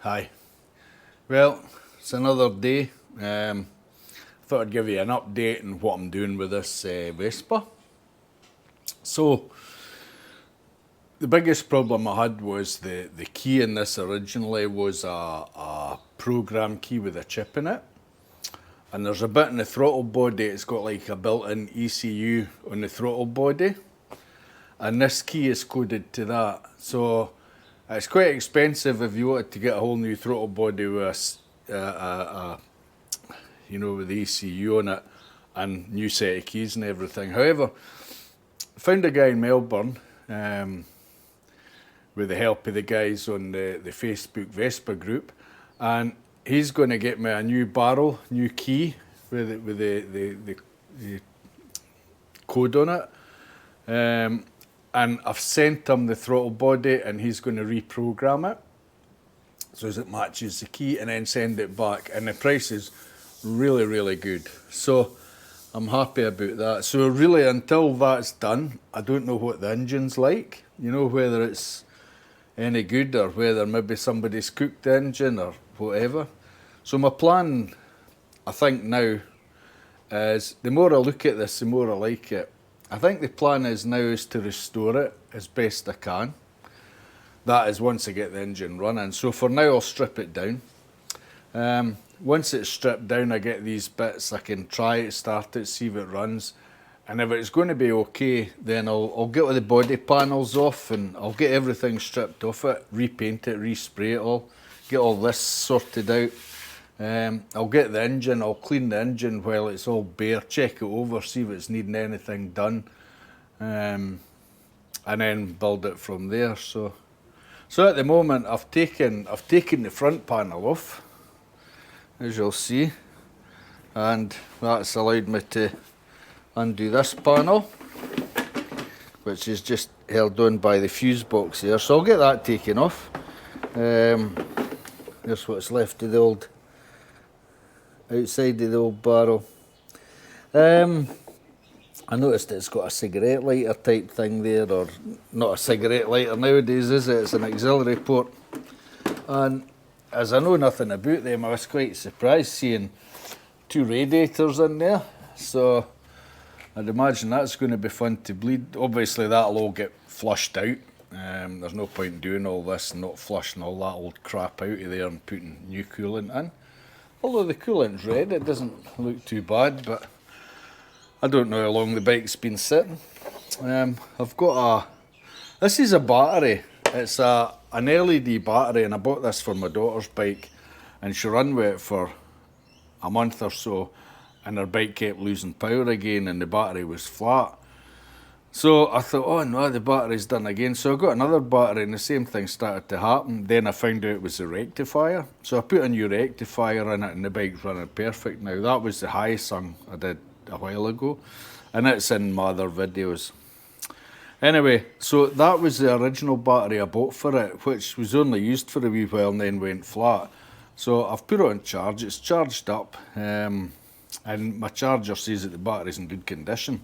Hi. Well, it's another day. Thought I'd give you an update on what I'm doing with this Vespa. So, the biggest problem I had was the key in this originally was a program key with a chip in it. And there's a bit in the throttle body, it's got like a built-in ECU on the throttle body. And this key is coded to that. So, it's quite expensive if you wanted to get a whole new throttle body with with the ECU on it and new set of keys and everything. However, I found a guy in Melbourne with the help of the guys on the Facebook Vespa group, and he's going to get me a new barrel, new key with the code on it. And I've sent him the throttle body and he's going to reprogram it so as it matches the key and then send it back. And the price is really, really good. So I'm happy about that. So really, until that's done, I don't know what the engine's like. You know, whether it's any good or whether maybe somebody's cooked the engine or whatever. So my plan, I think now, is the more I look at this, the more I like it. I think the plan is now is to restore it as best I can. That is once I get the engine running. So for now I'll strip it down. Once it's stripped down, I get these bits, I can try it, start it, see if it runs. And if it's going to be okay, then I'll get all the body panels off and I'll get everything stripped off it, repaint it, respray it all, get all this sorted out. I'll get the engine, I'll clean the engine while it's all bare, check it over, see if it's needing anything done, and then build it from there. So at the moment I've taken the front panel off, as you'll see, and that's allowed me to undo this panel, which is just held on by the fuse box here. So I'll get that taken off. Here's what's left of the old outside of the old barrel. I noticed it's got a cigarette lighter type thing there, or not a cigarette lighter nowadays, is it? It's an auxiliary port. And as I know nothing about them, I was quite surprised seeing two radiators in there. So I'd imagine that's going to be fun to bleed. Obviously that'll all get flushed out. There's no point in doing all this and not flushing all that old crap out of there and putting new coolant in. Although the coolant's red, it doesn't look too bad, but I don't know how long the bike's been sitting. I've got this is a battery. It's an LED battery, and I bought this for my daughter's bike, and she ran with it for a month or so, and her bike kept losing power again, and the battery was flat. So I thought, oh no, the battery's done again. So I got another battery and the same thing started to happen. Then I found out it was a rectifier. So I put a new rectifier in it and the bike's running perfect now. That was the high sung I did a while ago. And it's in my other videos. Anyway, so that was the original battery I bought for it, which was only used for a wee while and then went flat. So I've put it on charge, it's charged up. And my charger says that the battery's in good condition.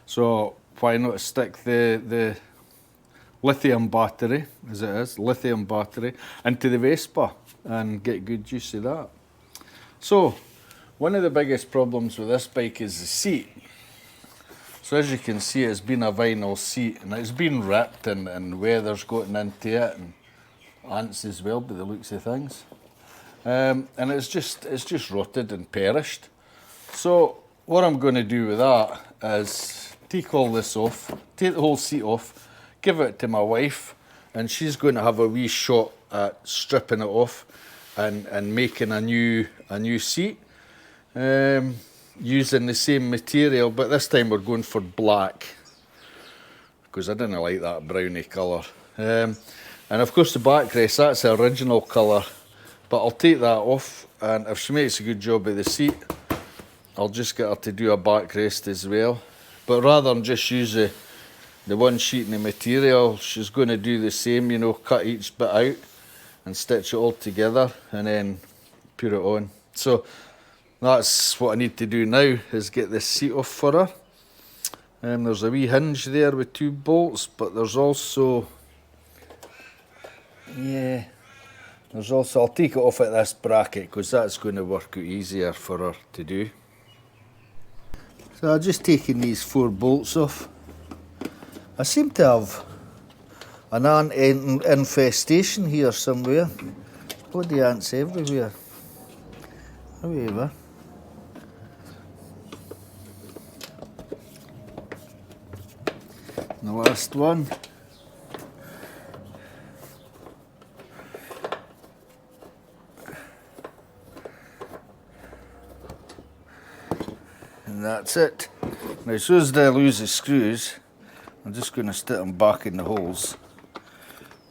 So why not stick the lithium battery, as it is, lithium battery, into the Vespa and get good use of that. So, one of the biggest problems with this bike is the seat. So as you can see, it's been a vinyl seat and it's been ripped and weather's gotten into it and ants as well by the looks of things. And it's just rotted and perished. So what I'm going to do with that is take all this off, take the whole seat off, give it to my wife, and she's going to have a wee shot at stripping it off and making a new seat using the same material, but this time we're going for black because I didn't like that browny colour. And of course the backrest, that's the original colour, but I'll take that off, and if she makes a good job of the seat, I'll just get her to do a backrest as well. But rather than just use the one sheet in the material, she's going to do the same, you know, cut each bit out and stitch it all together and then put it on. So that's what I need to do now, is get this seat off for her. There's a wee hinge there with 2 bolts, but there's also There's also, I'll take it off at this bracket because that's going to work out easier for her to do. So I've just taken these 4 bolts off. I seem to have an ant infestation here somewhere. Bloody ants everywhere. However, the last one. And that's it. Now, as soon as I lose the screws, I'm just going to stick them back in the holes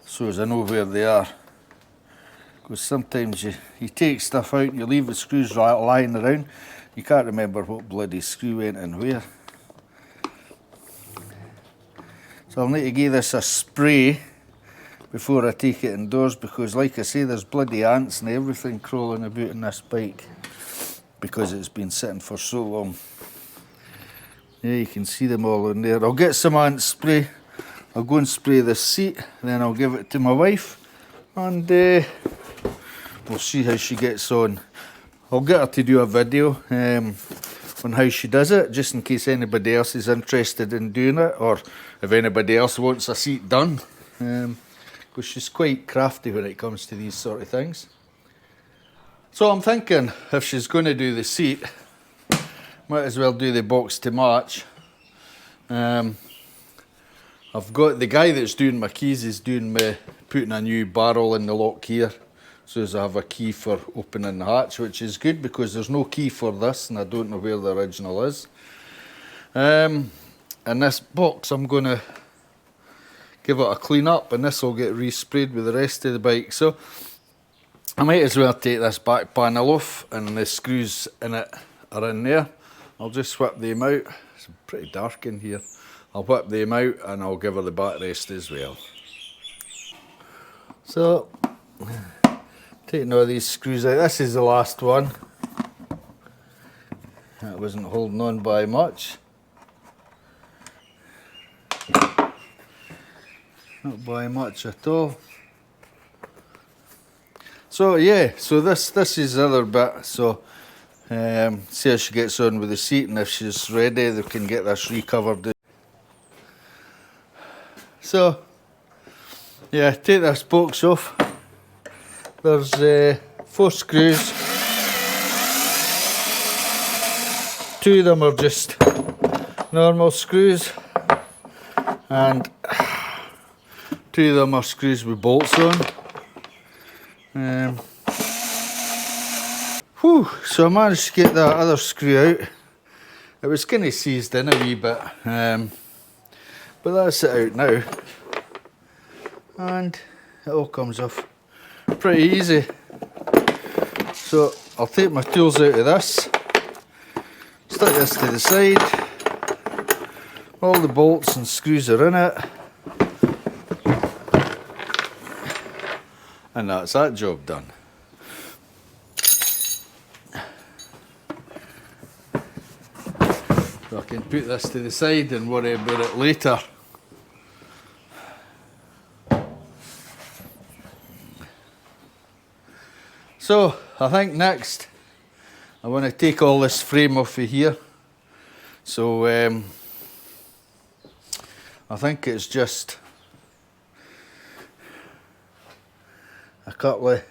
so as I know where they are. Because sometimes you take stuff out and you leave the screws lying around, you can't remember what bloody screw went in where. So I'll need to give this a spray before I take it indoors, because like I say, there's bloody ants and everything crawling about in this bike because it's been sitting for so long. Yeah, you can see them all in there. I'll get some ant spray, I'll go and spray this seat, then I'll give it to my wife and we'll see how she gets on. I'll get her to do a video on how she does it, just in case anybody else is interested in doing it, or if anybody else wants a seat done, because she's quite crafty when it comes to these sort of things. So I'm thinking, if she's going to do the seat, might as well do the box to match. I've got the guy that's doing my keys is doing me putting a new barrel in the lock here, so as I have a key for opening the hatch, which is good because there's no key for this and I don't know where the original is. And this box I'm going to give it a clean up, and this will get resprayed with the rest of the bike. So I might as well take this back panel off, and the screws in it are in there. I'll just whip them out. It's pretty dark in here. I'll whip them out and I'll give her the backrest as well. So, taking all these screws out. This is the last one. That wasn't holding on by much. Not by much at all. So yeah, so this is the other bit. So see how she gets on with the seat, and if she's ready, they can get this recovered. So yeah, take this box off. There's 4 screws. 2 of them are just normal screws, and 2 of them are screws with bolts on. So I managed to get that other screw out. It was kind of seized in a wee bit, but that's it out now, and it all comes off pretty easy. So I'll take my tools out of this, stick this to the side. All the bolts and screws are in it, and that's that job done. So I can put this to the side and worry about it later. So I think next I want to take all this frame off of here. So I think it's just a couple of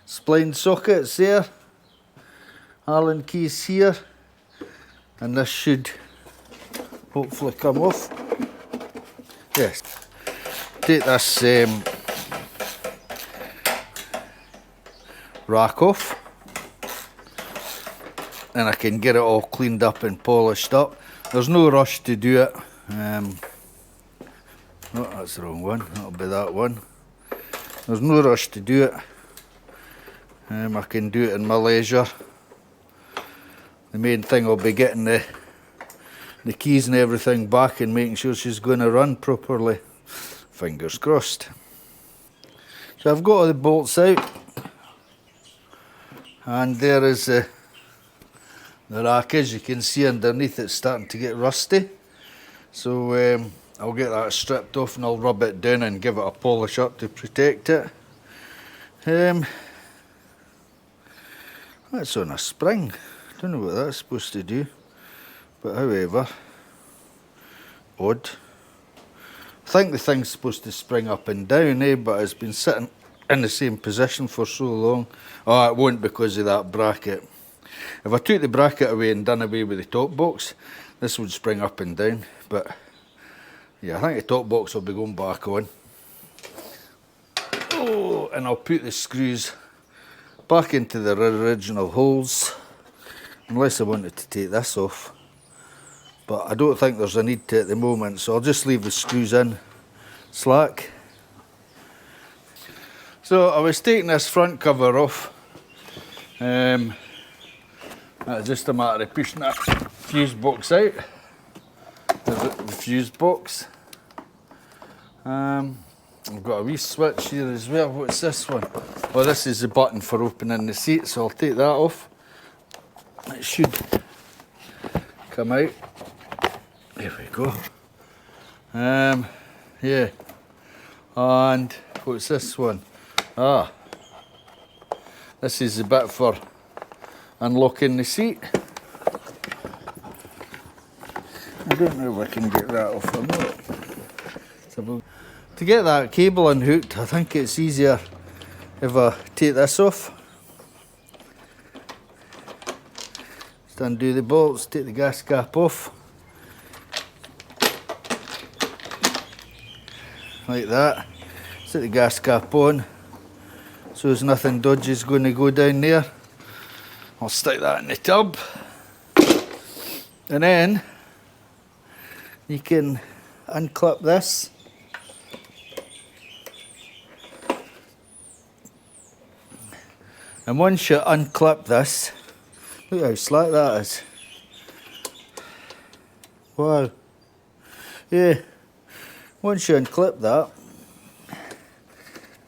spline sockets there, Allen keys here, and this should hopefully come off. Yes. Take this rack off, and I can get it all cleaned up and polished up. There's no rush to do it. No, that's the wrong one. That'll be that one. There's no rush to do it. I can do it in my leisure. The main thing will be getting the keys and everything back and making sure she's going to run properly. Fingers crossed. So I've got all the bolts out, and there is the rack. As you can see underneath, it's starting to get rusty. So I'll get that stripped off and I'll rub it down and give it a polish up to protect it. That's on a spring. Don't know what that's supposed to do, but however, odd. I think the thing's supposed to spring up and down, but it's been sitting in the same position for so long. Oh, it won't because of that bracket. If I took the bracket away and done away with the top box, this would spring up and down, but yeah, I think the top box will be going back on. Oh, and I'll put the screws back into their original holes, unless I wanted to take this off. But I don't think there's a need to at the moment, so I'll just leave the screws in slack. So I was taking this front cover off. It's just a matter of pushing that fuse box out. The fuse box. I've got a wee switch here as well. What's this one? Oh, this is the button for opening the seat, so I'll take that off. It should come out. There we go. Yeah. And what's this one? Ah, this is the bit for unlocking the seat. I don't know if I can get that off or not. To get that cable unhooked, I think it's easier if I take this off. Just undo the bolts, take the gas cap off. Like that. Set the gas cap on, so there's nothing dodgy is going to go down there. I'll stick that in the tub, and then you can unclip this. And once you unclip this, look how slack that is. Wow. Yeah, once you unclip that,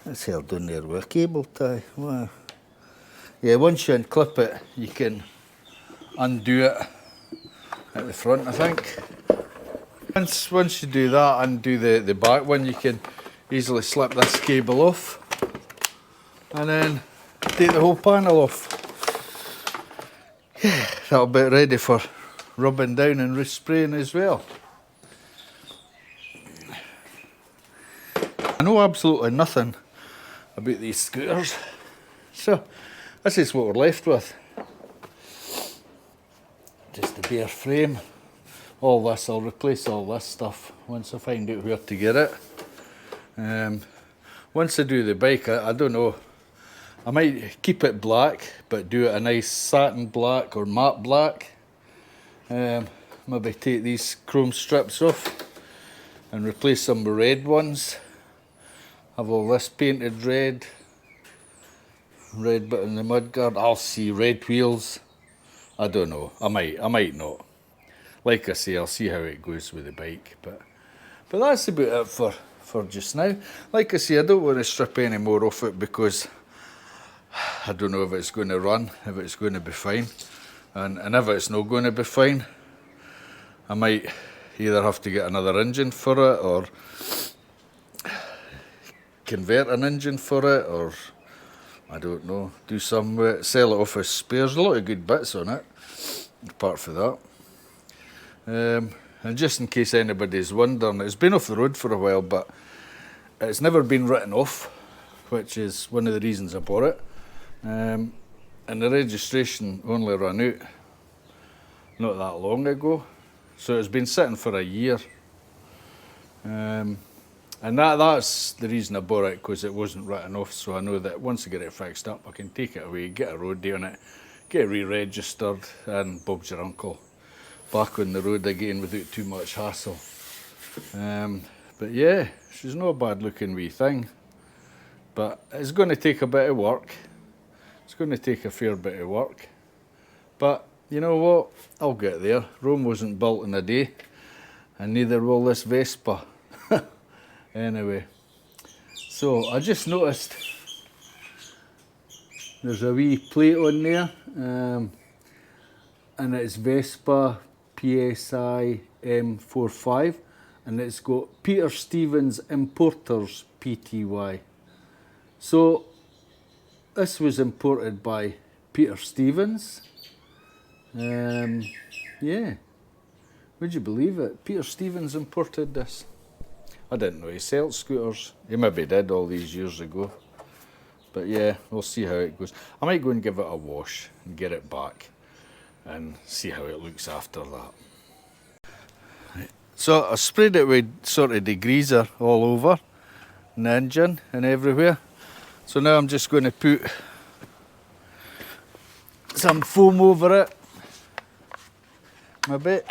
that's held on there with a cable tie. Wow. Yeah, once you unclip it, you can undo it at the front, I think. Once you do that, undo the back one, you can easily slip this cable off and then take the whole panel off. Yeah, that'll be ready for rubbing down and respraying as well. I know absolutely nothing about these scooters, so this is what we're left with. Just the bare frame. All this, I'll replace all this stuff once I find out where to get it. Once I do the bike, I don't know, I might keep it black, but do it a nice satin black or matte black. Maybe take these chrome strips off and replace them with red ones. Have all this painted red. Red bit in the mudguard. I'll see. Red wheels. I don't know. I might not. Like I say, I'll see how it goes with the bike. But that's about it for just now. Like I say, I don't want to strip any more off it because I don't know if it's going to run, if it's going to be fine. And if it's not going to be fine, I might either have to get another engine for it or convert an engine for it, or I don't know, do some with it, sell it off as spares. A lot of good bits on it, apart from that. And just in case anybody's wondering, it's been off the road for a while, but it's never been written off, which is one of the reasons I bought it. And the registration only ran out not that long ago, so it's been sitting for a year. And that's the reason I bought it, because it wasn't written off, so I know that once I get it fixed up, I can take it away, get a roadie on it, get it re-registered, and Bob's your uncle. Back on the road again without too much hassle. But yeah, she's not a bad looking wee thing. But it's going to take a bit of work. It's going to take a fair bit of work. But you know what? I'll get there. Rome wasn't built in a day, and neither will this Vespa. Anyway, so I just noticed there's a wee plate on there, and it's Vespa PSI M45, and it's got Peter Stevens Importers Pty. So this was imported by Peter Stevens. Yeah, would you believe it? Peter Stevens imported this. I didn't know he sold scooters. He maybe did all these years ago. But yeah, we'll see how it goes. I might go and give it a wash and get it back and see how it looks after that. Right. So I sprayed it with sort of degreaser all over in the engine and everywhere. So now I'm just going to put some foam over it. Maybe.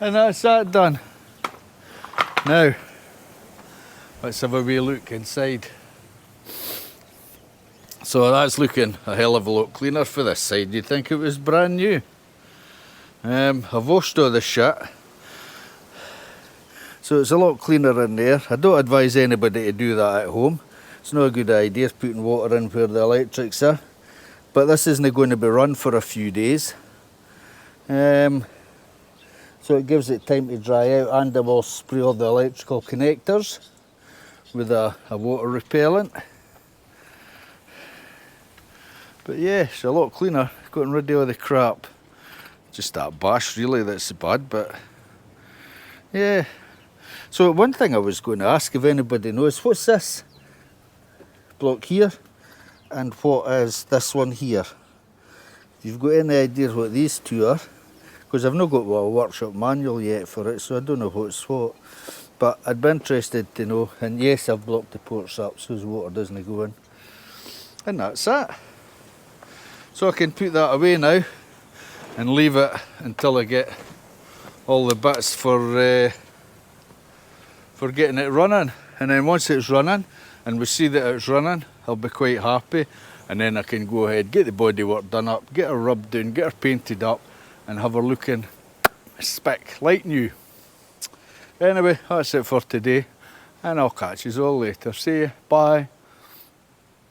And that's that done. Now, let's have a wee look inside. So that's looking a hell of a lot cleaner for this side. You'd think it was brand new. I've washed all the shit. So it's a lot cleaner in there. I don't advise anybody to do that at home. It's not a good idea putting water in where the electrics are. But this isn't going to be run for a few days. So it gives it time to dry out, and I will spray all the electrical connectors with a water repellent. But yeah, it's a lot cleaner, gotten rid of all the crap. Just that bash really that's bad, but yeah. So one thing I was going to ask, if anybody knows, what's this block here and what is this one here? If you've got any idea what these two are, because I've not got a workshop manual yet for it, so I don't know what's what. But I'd be interested to know. And yes, I've blocked the ports up so the water doesn't go in. And that's it. So I can put that away now and leave it until I get all the bits for getting it running. And then once it's running and we see that it's running, I'll be quite happy. And then I can go ahead, get the bodywork done up, get her rubbed down, get her painted up, and have her looking spick like new. Anyway, that's it for today, and I'll catch you all later. See you, bye.